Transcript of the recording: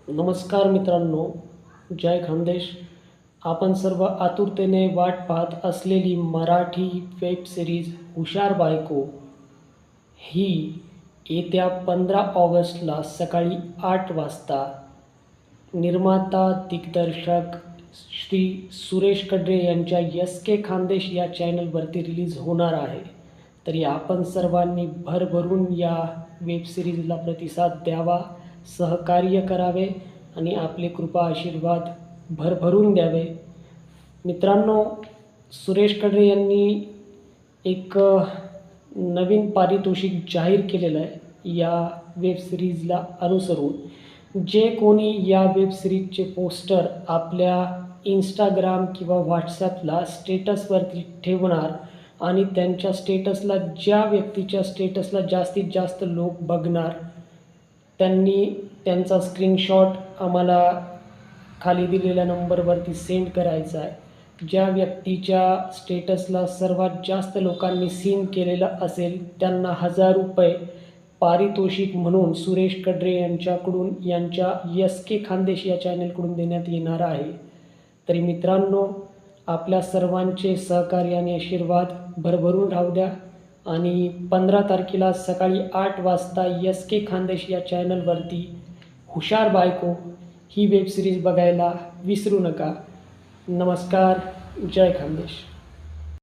नमस्कार मित्रांनो, जय खानदेश. आपण सर्व आतुरतेने वाट पाहत असलेली मराठी वेब सिरीज हुशार बायको ही येत्या 15 ऑगस्टला सकाळी 8 वाजता निर्माता दिग्दर्शक श्री सुरेश कडरे यांच्या एस के खानदेश या चॅनलवरती रिलीज होणार आहे. तरी आपण सर्वांनी भरभरून या वेब सिरीजला प्रतिसाद द्यावा, सहकार्य करावे आणि आपले कृपा आशीर्वाद भरभरून द्यावे. मित्रांनो, सुरेश कडरे यांनी एक नवीन पारितोषिक जाहीर केलेलं आहे या वेब सिरीजला अनुसरून. जे कोणी या वेब सिरीजचे पोस्टर आपल्या इंस्टाग्राम किंवा व्हॉट्सॲपला स्टेटसवरती ठेवणार आणि त्यांच्या स्टेटसला ज्या व्यक्तीच्या स्टेटसला जास्तीत जास्त लोक बघणार त्यांनी त्यांचा स्क्रीनशॉट आम्हाला खाली दिलेल्या नंबरवरती सेंड करायचा आहे. ज्या व्यक्तीच्या स्टेटसला सर्वात जास्त लोकांनी सीन केलेलं असेल त्यांना ₹1000 पारितोषिक म्हणून सुरेश कडरे यांच्याकडून यांच्या एस के खानदेश या चॅनलकडून देण्यात येणार आहे. तरी मित्रांनो, आपल्या सर्वांचे सहकार्य आणि आशीर्वाद भरभरून राहू द्या आणि 15 तारखेला सकाळी 8 वाजता एस के खानदेश या चॅनलवरती हुशार बायको ही वेब सिरीज बघायला विसरू नका. नमस्कार, जय खानदेश.